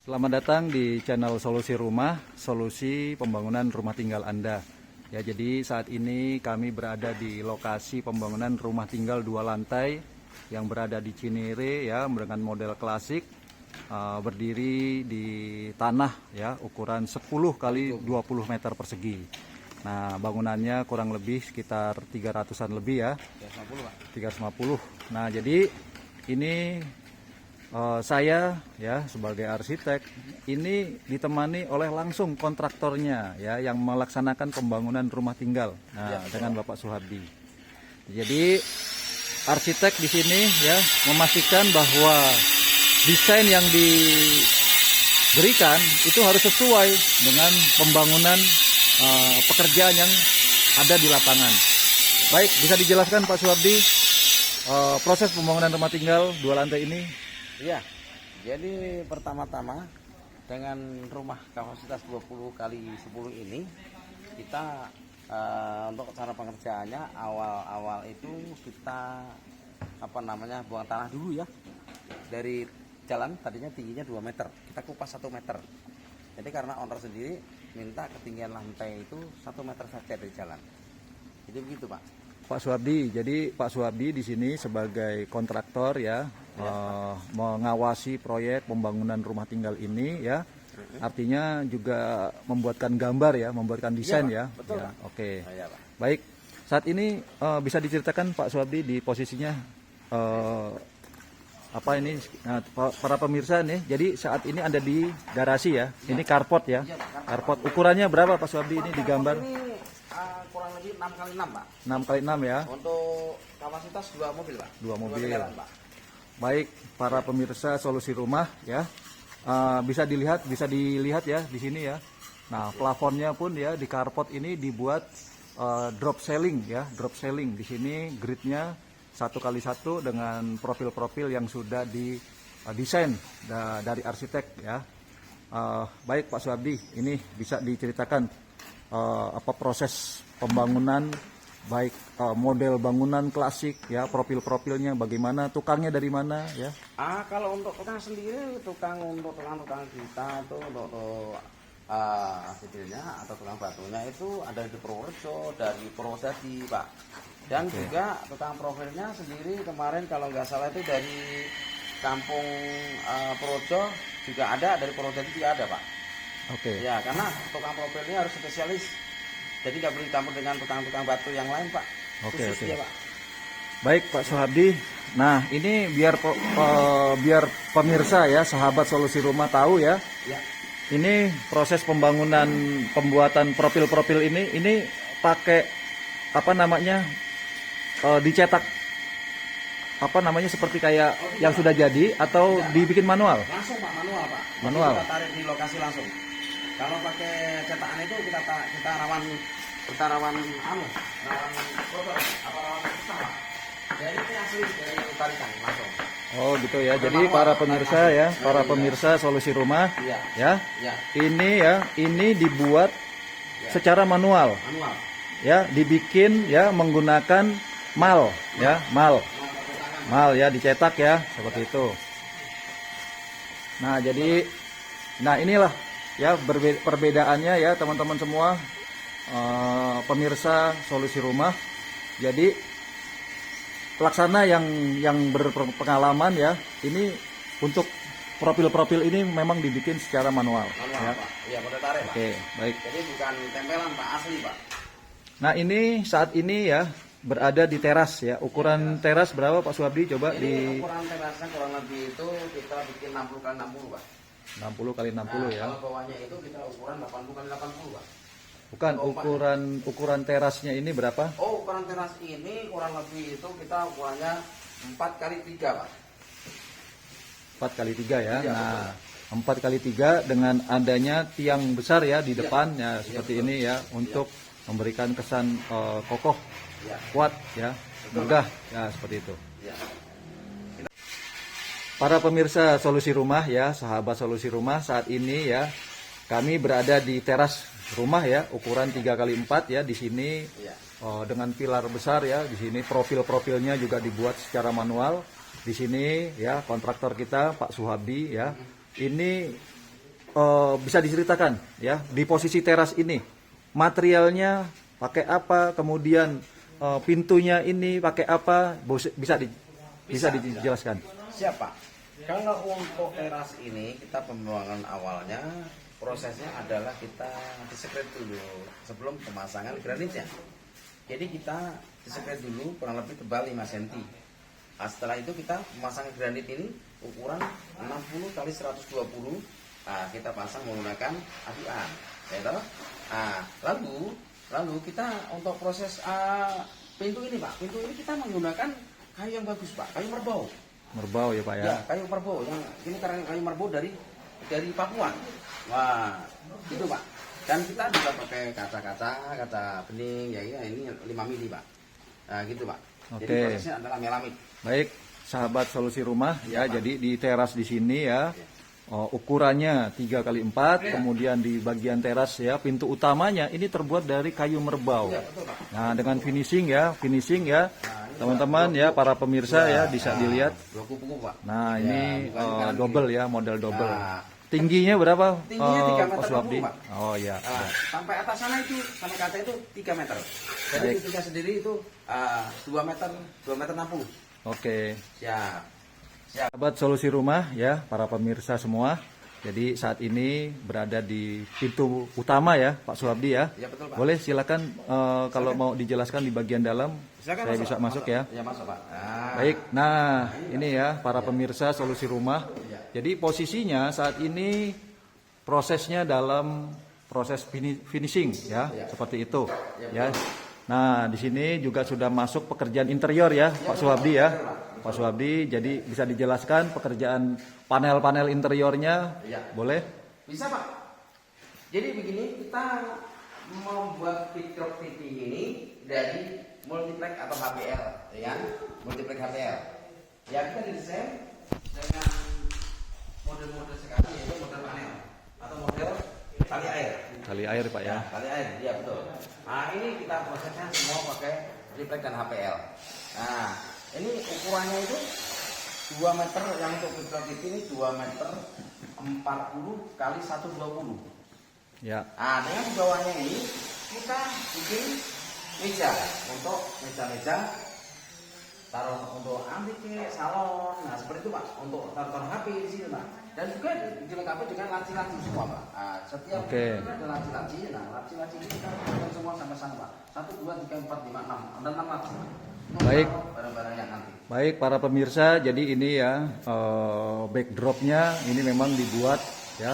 Selamat datang di channel Solusi Rumah, solusi pembangunan rumah tinggal Anda. Ya, jadi saat ini kami berada di lokasi pembangunan rumah tinggal 2 lantai yang berada di Cinere ya, dengan model klasik, berdiri di tanah ya, ukuran 10 kali 20 meter persegi. Nah, bangunannya kurang lebih sekitar 300-an lebih ya. 350. Nah, jadi ini saya ya sebagai arsitek ini ditemani oleh langsung kontraktornya ya yang melaksanakan pembangunan rumah tinggal dengan Bapak Suhardi. Jadi arsitek di sini ya memastikan bahwa desain yang diberikan itu harus sesuai dengan pembangunan pekerjaan yang ada di lapangan. Baik, bisa dijelaskan Pak Suhardi proses pembangunan rumah tinggal 2 lantai ini? Iya, jadi pertama-tama dengan rumah kapasitas 20 kali 10 ini kita untuk cara pengerjaannya awal-awal itu kita buang tanah dulu ya. Dari jalan tadinya tingginya 2 meter, kita kupas 1 meter. Jadi karena owner sendiri minta ketinggian lantai itu 1 meter saja dari jalan. Jadi begitu, Pak. Pak Suhardi, jadi Pak Suhardi di sini sebagai kontraktor ya, mengawasi proyek pembangunan rumah tinggal ini ya. Artinya juga membuatkan gambar ya, membuatkan desain ya. Betul, ya. Oke. Ya, Pak. Baik. Saat ini bisa diceritakan Pak Suhardi di posisinya Nah, para pemirsa nih. Jadi saat ini ada di garasi ya. Ini carport ya. Carport ukurannya berapa Pak Suhardi ini digambar? Kurang lebih 6 kali 6, Pak. 6 kali 6 ya. Untuk kapasitas 2 mobil, Pak. 2 mobil. Jalan, Pak. Baik, para pemirsa Solusi Rumah ya. Bisa dilihat ya di sini ya. Nah, plafonnya pun ya di carport ini dibuat drop ceiling ya, drop ceiling. Di sini gridnya 1x1 dengan profil-profil yang sudah didesain dari arsitek ya. Baik Pak Suhardi, ini bisa diceritakan apa proses pembangunan, baik model bangunan klasik ya, profil-profilnya bagaimana, tukangnya dari mana ya? Kalau untuk tukang sendiri, tukang kita itu untuk hasilnya atau tukang batunya itu ada di Purworejo, dari Purwodadi, Pak. Dan juga tukang profilnya sendiri kemarin kalau nggak salah itu dari kampung Purworejo juga ada, dari Purwodadi juga ada, Pak. Oke. Ya, karena tukang profilnya harus spesialis. Jadi nggak boleh dicampur dengan tukang-tukang batu yang lain, Pak. Oke. Ya, Pak. Baik Pak Suhardi. Nah, ini biar pemirsa ya, sahabat Solusi Rumah tahu ya. Ya. Ini proses pembuatan profil-profil ini pakai dicetak seperti kayak yang sudah jadi atau dibikin manual? Langsung, Pak, manual, Pak. Manual. Kita tarik di lokasi langsung. Kalau pakai cetakan itu kita rawan susah, Pak. Jadi ini asli dari tarikan langsung. Oh gitu ya. Jadi para pemirsa ya, para pemirsa Solusi Rumah ya. Ini dibuat secara manual. Ya, dibikin ya menggunakan mal ya, mal ya dicetak ya, seperti itu. Nah, jadi inilah ya perbedaannya ya teman-teman semua, pemirsa Solusi Rumah. Jadi pelaksana yang berpengalaman ya, ini untuk profil-profil ini memang dibikin secara manual ya. Pak. Iya, model tarik, Pak. Oke, baik. Jadi bukan tempelan, Pak, asli, Pak. Nah, ini saat ini ya berada di teras ya. Ukuran teras berapa Pak Suhardi? Coba ini ukuran terasnya kurang lebih itu kita bikin 60 kali 60, Pak. 60 kali 60 ya. Kalau bawahnya itu kita ukuran 80 kali 80, Pak. Bukan, ukuran terasnya ini berapa? Oh, ukuran teras ini kurang lebih itu kita ukurannya 4 kali 3, Pak. 4 kali 3 ya. Iya, nah, 4 kali 3 dengan adanya tiang besar ya di depan ya, seperti ini ya, untuk memberikan kesan kokoh, kuat ya, megah ya, seperti itu. Para pemirsa Solusi Rumah ya, sahabat Solusi Rumah, saat ini ya kami berada di teras rumah ya, ukuran 3 kali 4 ya di sini, dengan pilar besar ya. Di sini profil-profilnya juga dibuat secara manual. Di sini ya kontraktor kita Pak Suhardi ya. Ini bisa diceritakan ya di posisi teras ini materialnya pakai apa, kemudian pintunya ini pakai apa, bisa dijelaskan. Siapa? Kalau untuk teras ini kita pembangunan awalnya prosesnya adalah kita disekret dulu sebelum pemasangan granitnya. Jadi kita disekret dulu kurang lebih tebal 5 cm. Nah, setelah itu kita memasang granit ini ukuran 60 kali 120. Nah, kita pasang menggunakan aduan, ya toh? Nah, lalu kita untuk proses pintu ini Pak, pintu ini kita menggunakan kayu yang bagus Pak, kayu merbau. Merbau ya Pak ya. Ya, kayu merbau yang ini karena kayu merbau dari Papua. Wah, itu Pak. Dan kita juga pakai kaca bening ya ini 5 mili Pak. Nah, gitu Pak. Oke. Jadi prosesnya adalah melamik. Baik, sahabat solusi rumah ya, jadi di teras di sini ya. Ukurannya 3 kali 4, kemudian di bagian teras ya, pintu utamanya ini terbuat dari kayu merbau. Ya, betul, Pak. Nah, dengan finishing ya, teman-teman ya, para pemirsa ya bisa dilihat. 2 kuku Pak. Nah, Ya, ini bukan double ya, model double. Nah, Tingginya berapa? tingginya 3 meter Pak Suwabdi? Pak. Oh iya. Nah, sampai atas sana itu sampai kaca itu 3 meter. Jadi Baik. pintunya sendiri itu 2 meter 60. Oke. Siap. Sahabat solusi rumah ya, para pemirsa semua. Jadi saat ini berada di pintu utama ya, Pak Suwabdi ya. Ya, betul, Pak. Boleh silakan kalau mau dijelaskan di bagian dalam, Silakan saya bisa masuk ya. Ya, masuk Pak. Baik, nah ini ya para pemirsa solusi rumah. Jadi posisinya saat ini prosesnya dalam proses finishing ya, seperti itu ya. Nah di sini juga sudah masuk pekerjaan interior ya, Pak Suwabdi ya. Pak Suwabdi, jadi bisa dijelaskan pekerjaan panel-panel interiornya, boleh? Bisa Pak. Jadi begini, kita membuat pick-up TV ini dari multiplex atau HPL, ya, multiplex HPL. Ya kita desain dengan model-model sekarang yaitu model panel atau model tali air. Tali air Pak ya. Tali air, iya betul. Nah ini kita prosesnya semua pakai triplek dan HPL. Nah ini ukurannya itu 2 meter, yang untuk pick-up TV ini 2 meter 40 kali 120. Ya. Nah, dengan di bawahnya ini kita bikin meja untuk meja-meja taruh untuk antik salon. Nah, seperti itu Pak, untuk taruh HP di sini Pak. Dan juga dilengkapi dengan laci-laci semua Pak. Nah, setiap kita ada laci-laci. Nah, laci-laci ini kita gunakan semua sama-sama Pak. 1, 2, 3, 4, 5, 6. Ada 6 laci. Baik. Barang-barang yang antik. Baik para pemirsa, jadi ini ya backdropnya ini memang dibuat ya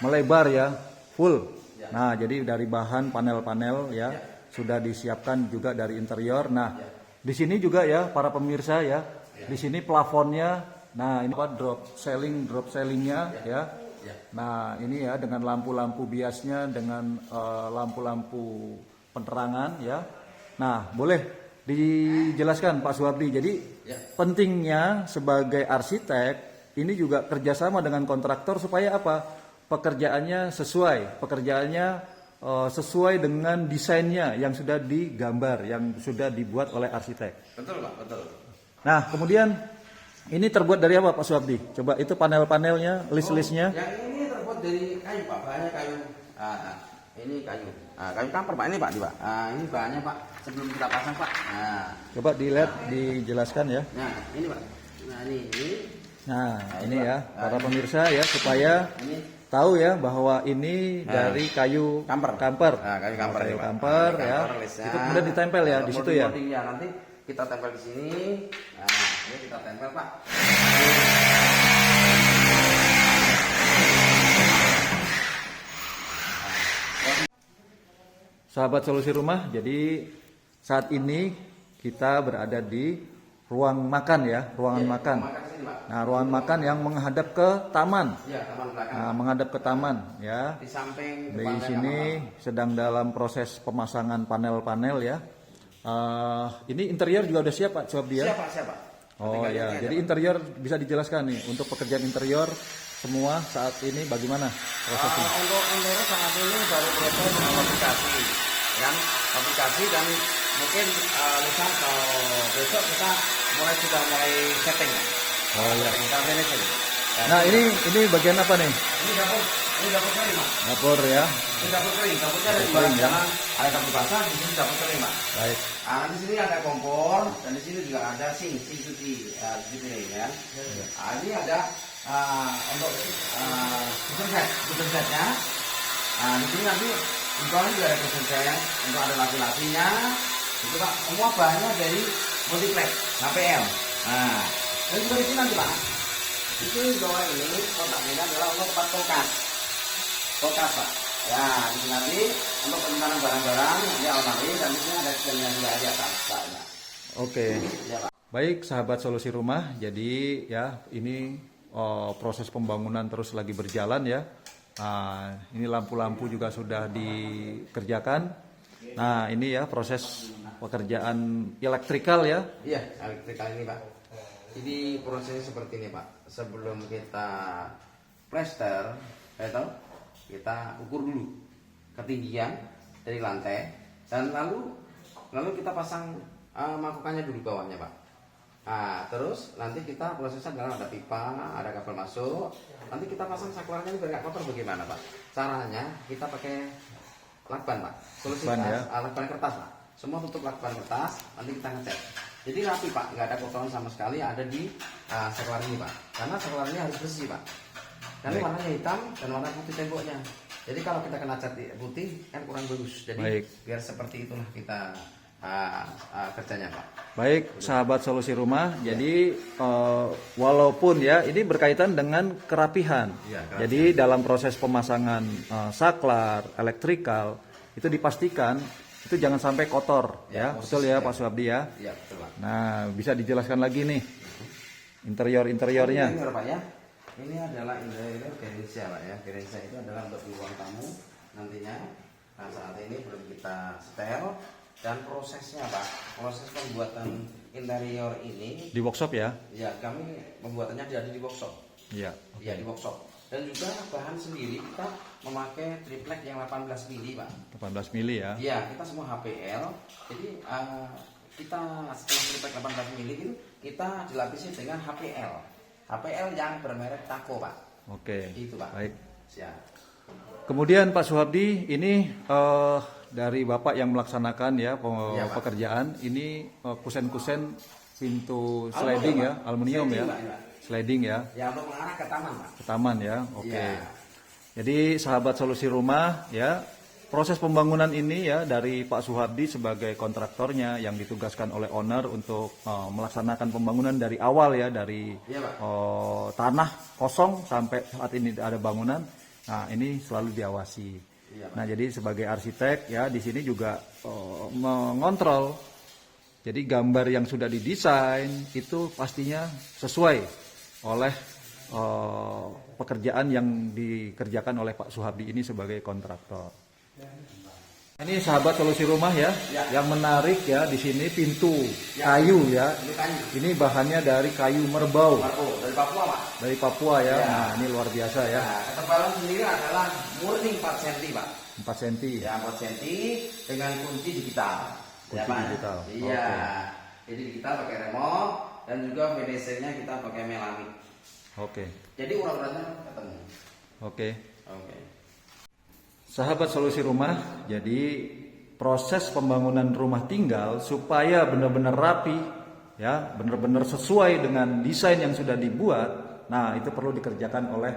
melebar ya, full. Nah, jadi dari bahan panel-panel ya sudah disiapkan juga dari interior. Nah, di sini juga ya para pemirsa ya, di sini plafonnya. Nah, ini apa drop ceiling-nya ya. Nah, ini ya dengan lampu-lampu biasnya, dengan lampu-lampu penerangan ya. Nah, boleh dijelaskan Pak Suwabdi. Jadi pentingnya sebagai arsitek ini juga kerjasama dengan kontraktor supaya apa? Pekerjaannya sesuai dengan desainnya yang sudah digambar, yang sudah dibuat oleh arsitek. Betul Pak, betul. Nah, kemudian ini terbuat dari apa Pak Suwabdi? Coba itu panel-panelnya, list-listnya. Yang ini terbuat dari kayu Pak, bahannya kayu. Ini kayu. Kayu kamper Pak, ini Pak, ini bahannya Pak sebelum kita pasang Pak. Coba dilihat, dijelaskan ya. Nah, ini Pak. Nah, ini. Nah, ini ya para pemirsa ya supaya tahu ya bahwa ini dari kayu kamper. Kayu kamper, kayu Pak. kamper ya. Listnya. Itu kemudian ditempel ya di situ ya. Ya, nanti kita tempel di sini. Nah, ini kita tempel Pak. Sahabat solusi rumah, jadi saat ini kita berada di ruang makan ya, ruangan makan. Nah, ruangan makan yang menghadap ke taman. Taman belakang. Nah, menghadap ke taman ya. Di samping Di sini sedang dalam proses pemasangan panel-panel ya. Ini interior juga udah siap Pak Suwabdi ya? Siapa? Oh ya, jadi interior bisa dijelaskan nih untuk pekerjaan interior semua saat ini bagaimana prosesnya? Untuk interior saat ini baru proses aplikasi, kan? Aplikasi dan mungkin lusa atau besok kita sudah mulai setting. Oh ya. Kita finishing. Nah, ini bagian apa nih? Ini dapur kering, Pak. Dapur ya. Ini dapur kering, dapurnya ada di Dapur kering, bagian ya. jalan, ada dapur basah, di sini dapur kering, Pak. Baik. Di sini ada kompor dan di sini juga ada sink cuci piring ya. Ini ada untuk kitchen setnya. Di sini nanti di bawah juga ada kitchen set untuk ada laki-lakinya. Itu Pak, semua bahannya dari multiplex HPL. Dan juga di sini nanti Pak, itu di bawah ini kotak ini adalah untuk tempat kulkas, Pak. Ya, di sini nanti untuk penyimpanan barang-barang, ini almari dan di sini ada kitchennya juga di atas, Pak. Ya. Oke. Ya, Pak. Baik, sahabat solusi rumah. Jadi ya ini proses pembangunan terus lagi berjalan ya. Nah, ini lampu-lampu juga sudah dikerjakan. Nah, ini ya proses pekerjaan elektrikal ya. Iya, elektrikal ini Pak. Ini prosesnya seperti ini Pak. Sebelum kita plester, kita ukur dulu ketinggian dari lantai dan lalu kita pasang mangkukannya dulu bawahnya Pak. Terus nanti kita prosesnya adalah ada pipa, ada kabel masuk. Nanti kita pasang saklarnya ini biar nggak kotor bagaimana Pak? Caranya kita pakai lakban Pak. Solusi lakban kertas Pak. Semua tutup lakban kertas, nanti kita ngecat. Jadi rapi Pak, nggak ada kotoran sama sekali ada di saklar ini Pak. Karena saklar ini harus bersih Pak. Karena warnanya hitam dan warna putih temboknya. Jadi kalau kita kena cat putih kan kurang bagus. Jadi biar seperti itulah kita kerjanya Pak. Baik, sahabat solusi rumah. Jadi walaupun ya ini berkaitan dengan kerapihan. Ya, jadi dalam proses pemasangan saklar, elektrikal itu dipastikan itu jangan sampai kotor ya. Betul ya Pak Suhabdi ya? Iya, betul Pak. Nah, bisa dijelaskan lagi nih interior-interiornya. Interior Pak ya. Ini adalah interior gereja Pak ya. Gereja itu adalah untuk ruang tamu nantinya. Nah, saat ini belum kita setel. Dan prosesnya Pak, proses pembuatan interior ini Di workshop ya? ya kami pembuatannya ada di workshop. Iya. Ya di workshop. Dan juga bahan sendiri kita memakai triplek yang 18 mili Pak. 18 mili ya? Iya, kita semua HPL. Jadi kita setelah triplek 18 mili itu kita dilapisi dengan HPL. HPL yang bermerek Taco Pak. Oke. Itu Pak. Baik. Siap. Kemudian Pak Suhabdi, ini dari Bapak yang melaksanakan ya pekerjaan, ini kusen-kusen pintu sliding ya, aluminium ya, sliding ya. Ya untuk mengarah ke taman Pak. Ke taman ya, oke. Ya. Jadi sahabat solusi rumah ya, proses pembangunan ini ya dari Pak Suhabdi sebagai kontraktornya yang ditugaskan oleh owner untuk melaksanakan pembangunan dari awal ya, dari tanah kosong sampai saat ini ada bangunan. Nah, ini selalu diawasi. Nah, jadi sebagai arsitek ya di sini juga mengontrol. Jadi gambar yang sudah didesain itu pastinya sesuai oleh pekerjaan yang dikerjakan oleh Pak Suhabdi ini sebagai kontraktor. Ini sahabat solusi rumah ya, yang menarik ya di sini pintu kayu ya. Ini bahannya dari kayu merbau. Dari Papua Pak. Dari Papua ya. Nah, ini luar biasa ya. Nah, ketebalan sendiri adalah murni 4 cm Pak. 4 cm. Ya 4 cm dengan kunci digital. Kunci digital. Iya. Jadi digital pakai remote dan juga VDC-nya kita pakai melamik. Oke. Jadi urat-uratnya ketemu. Oke. Oke. Sahabat solusi rumah, jadi proses pembangunan rumah tinggal supaya benar-benar rapi, ya, benar-benar sesuai dengan desain yang sudah dibuat. Nah, itu perlu dikerjakan oleh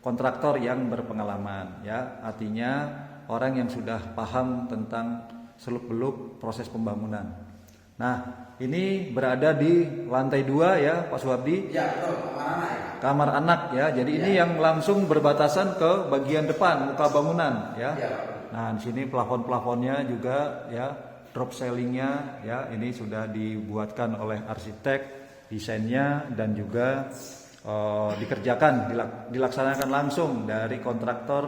kontraktor yang berpengalaman, ya. Artinya orang yang sudah paham tentang seluk-beluk proses pembangunan. Nah, ini berada di lantai 2 ya, Pak Suhabdi. Ya, betul, kamar anak ya. Kamar anak ya. Jadi ini yang langsung berbatasan ke bagian depan muka bangunan ya. Nah, di sini plafon-plafonnya juga ya, drop ceilingnya ya, ini sudah dibuatkan oleh arsitek, desainnya dan juga dikerjakan, dilaksanakan langsung dari kontraktor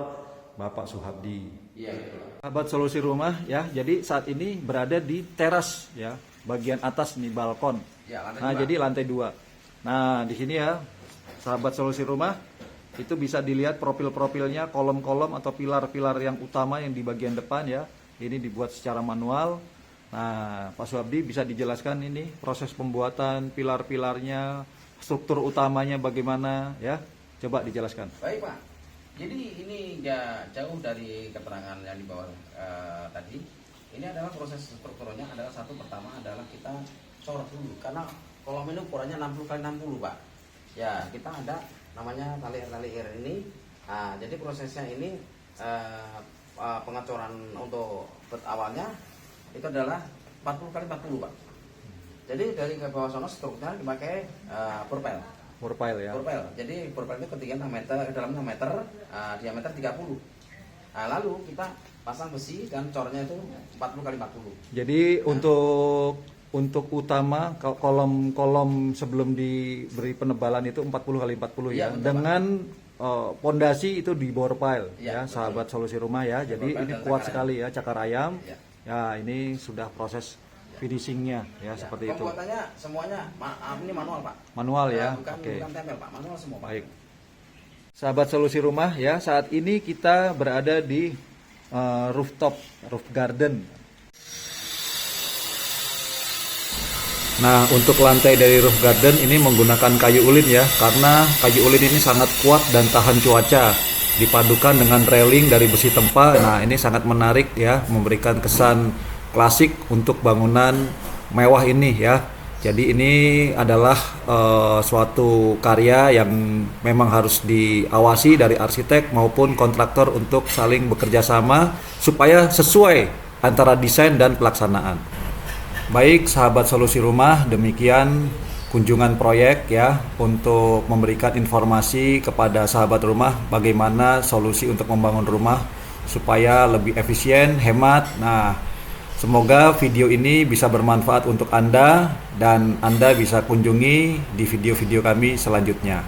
Bapak Suhabdi. Iya, betul. Sahabat solusi rumah ya, jadi saat ini berada di teras ya, bagian atas nih balkon. Ya, nah, jadi lantai 2. Nah, di sini ya, sahabat solusi rumah, itu bisa dilihat profil-profilnya, kolom-kolom atau pilar-pilar yang utama yang di bagian depan ya. Ini dibuat secara manual. Nah, Pak Suhabdi bisa dijelaskan ini proses pembuatan pilar-pilarnya, struktur utamanya bagaimana ya? Coba dijelaskan. Baik Pak, jadi ini nggak jauh dari keterangan yang di bawah tadi. Ini adalah proses strukturnya adalah pertama adalah kita coret dulu, karena kolom ini ukurannya 60 kali 60 Pak. Ya kita ada namanya tali air ini. Nah, jadi prosesnya ini pengecoran untuk awalnya itu adalah 40 kali 40 Pak. Jadi dari ke bawah sana strukturnya dipakai porpel. Porpile ya. Porpel. Jadi porpel itu ketinggian 6 meter, dalam 6 meter, diameter 30. Nah, lalu kita pasang besi dan cornya itu 40 kali 40. Jadi untuk utama kolom sebelum diberi penebalan itu 40 kali 40 ya. Betul, dengan pondasi itu di porpile Iya, ya, betul. sahabat solusi rumah ya. Jadi Porpile ini dan kuat cakar sekali ya, cakar ayam. Iya. Ya, ini sudah proses finishingnya ya, seperti itu. Pembuatannya semuanya ini manual Pak. Manual ya. Bukan tempel Pak, manual semua Pak. Baik. Sahabat solusi rumah ya, saat ini kita berada di roof garden. Nah, untuk lantai dari roof garden ini menggunakan kayu ulin ya, karena kayu ulin ini sangat kuat dan tahan cuaca. Dipadukan dengan railing dari besi tempa, nah ini sangat menarik ya, memberikan kesan klasik untuk bangunan mewah ini ya. Jadi ini adalah suatu karya yang memang harus diawasi dari arsitek maupun kontraktor untuk saling bekerja sama supaya sesuai antara desain dan pelaksanaan. Baik sahabat solusi rumah, demikian kunjungan proyek ya untuk memberikan informasi kepada sahabat rumah bagaimana solusi untuk membangun rumah supaya lebih efisien, hemat. Nah, semoga video ini bisa bermanfaat untuk Anda dan Anda bisa kunjungi di video-video kami selanjutnya.